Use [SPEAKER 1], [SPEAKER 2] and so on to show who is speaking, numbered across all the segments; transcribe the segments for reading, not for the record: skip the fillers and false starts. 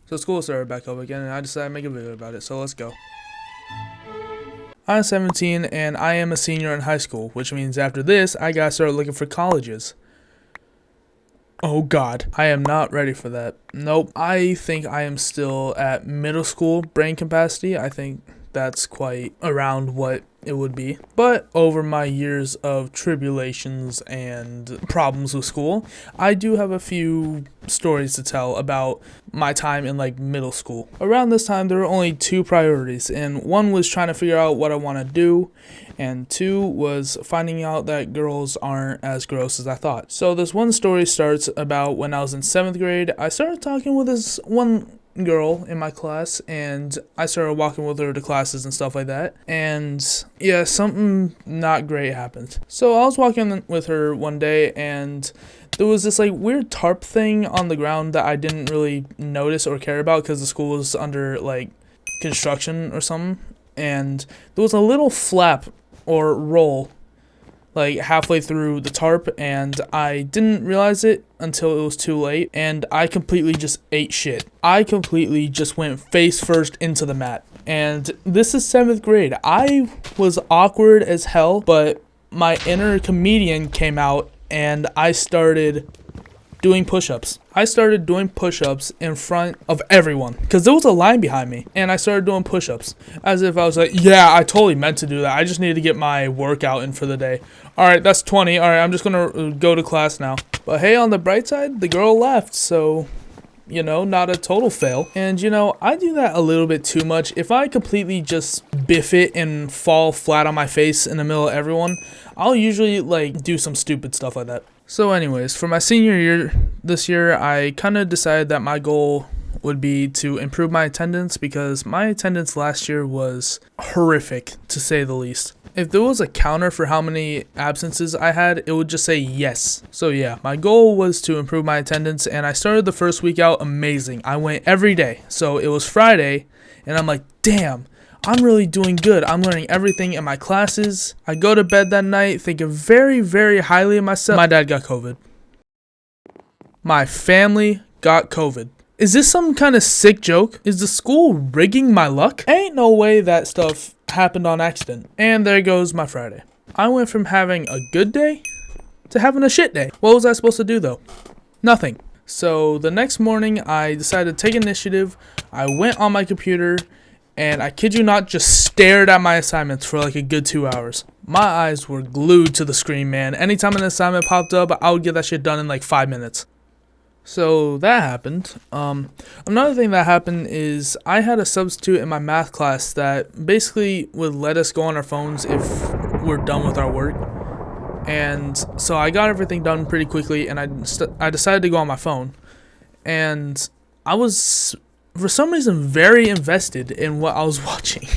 [SPEAKER 1] So school started back up again, and I decided to make a video about it, so let's go. I'm 17, and I am a senior in high school, which means after this, I gotta start looking for colleges. Oh god, I am not ready for that. Nope, I think I am still at middle school brain capacity. I think that's quite around what it would be. But over my years of tribulations and problems with school, I do have a few stories to tell about my time in like middle school. Around this time, there were only two priorities, and one was trying to figure out what I want to do, and two was finding out that girls aren't as gross as I thought. So this one story starts about when I was in 7th grade. I started talking with this one girl in my class, and I started walking with her to classes and stuff like that, and yeah, something not great happened. So I was walking with her one day, and there was this like weird tarp thing on the ground that I didn't really notice or care about because the school was under like construction or something, and there was a little flap or roll like halfway through the tarp, and I didn't realize it until it was too late, and I completely just ate shit. I completely just went face first into the mat. And this is 7th grade. I was awkward as hell, but my inner comedian came out, and I started doing push-ups. I started doing push-ups in front of everyone because there was a line behind me, and I started doing push-ups as if I was like, yeah, I totally meant to do that. I just needed to get my workout in for the day. All right, that's 20. All right, I'm just gonna go to class now. But hey, on the bright side, the girl left, so you know, not a total fail. And you know, I do that a little bit too much. If I completely just biff it and fall flat on my face in the middle of everyone, I'll usually like do some stupid stuff like that. So anyways, for my senior year this year, I kind of decided that my goal would be to improve my attendance because my attendance last year was horrific, to say the least. If there was a counter for how many absences I had, it would just say yes. So yeah, my goal was to improve my attendance, and I started the first week out amazing. I went every day. So it was Friday, and I'm like, damn, I'm really doing good. I'm learning everything in my classes. I go to bed that night thinking very, very highly of myself. My dad got COVID. My family got COVID. Is this some kind of sick joke? Is the school rigging my luck? Ain't no way that stuff happened on accident. And there goes my Friday. I went from having a good day to having a shit day. What was I supposed to do though? Nothing. So the next morning I decided to take initiative. I went on my computer, and I kid you not, just stared at my assignments for like a good 2 hours. My eyes were glued to the screen, man. Anytime an assignment popped up, I would get that shit done in like 5 minutes. So that happened. Another thing that happened is I had a substitute in my math class that basically would let us go on our phones if we're done with our work. And so I got everything done pretty quickly, and I decided to go on my phone. And I was, for some reason, very invested in what I was watching.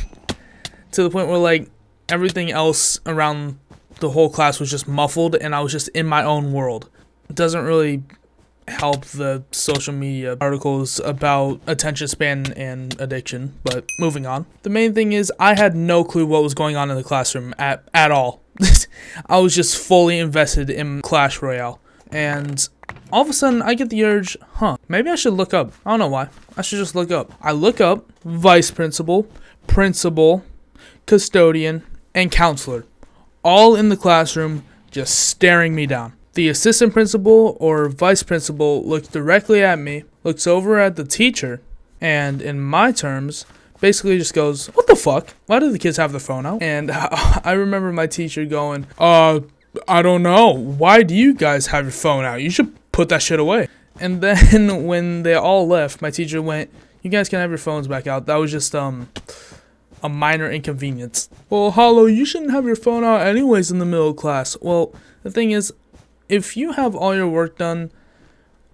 [SPEAKER 1] To the point where like everything else around the whole class was just muffled, and I was just in my own world. It doesn't really help the social media articles about attention span and addiction, but moving on. The main thing is I had no clue what was going on in the classroom at all. I was just fully invested in Clash Royale, and all of a sudden I get the urge, maybe I should look up. I don't know why. I should just look up. I look up vice principal, principal, custodian, and counselor, all in the classroom just staring me down. The assistant principal or vice principal looks directly at me, looks over at the teacher, and in my terms, basically just goes, "What the fuck? Why do the kids have their phone out?" And I remember my teacher going, I don't know. Why do you guys have your phone out? You should put that shit away." And then when they all left, my teacher went, "You guys can have your phones back out. That was just a minor inconvenience." Well, Hollow, you shouldn't have your phone out anyways in the middle of class. Well, the thing is, if you have all your work done,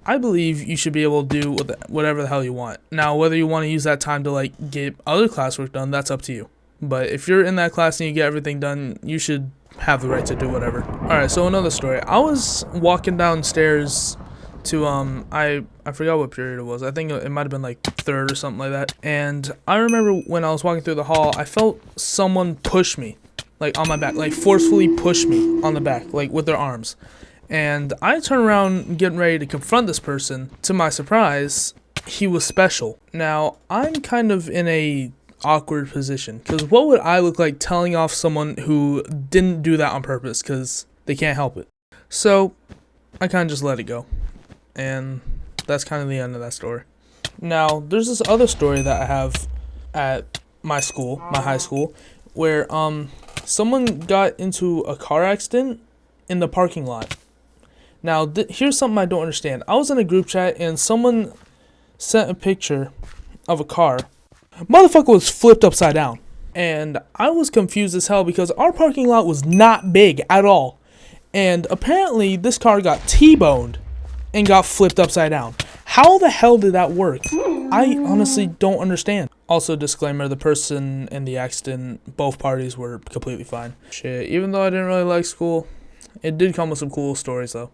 [SPEAKER 1] I believe you should be able to do whatever the hell you want. Now, whether you want to use that time to like get other classwork done, that's up to you. But if you're in that class and you get everything done, you should have the right to do whatever. Alright, so another story. I was walking downstairs to, I forgot what period it was. I think it might have been like 3rd or something like that. And I remember when I was walking through the hall, I felt someone push me, like on my back, like forcefully push me on the back, like with their arms. And I turn around getting ready to confront this person. To my surprise, he was special. Now, I'm kind of in a awkward position, because what would I look like telling off someone who didn't do that on purpose because they can't help it? So I kind of just let it go, and that's kind of the end of that story. Now, there's this other story that I have at my school, my high school, where someone got into a car accident in the parking lot. Now, here's something I don't understand. I was in a group chat and someone sent a picture of a car. Motherfucker was flipped upside down. And I was confused as hell because our parking lot was not big at all. And apparently this car got T-boned and got flipped upside down. How the hell did that work? I honestly don't understand. Also, disclaimer, the person in the accident, both parties were completely fine. Shit, even though I didn't really like school, it did come with some cool stories though.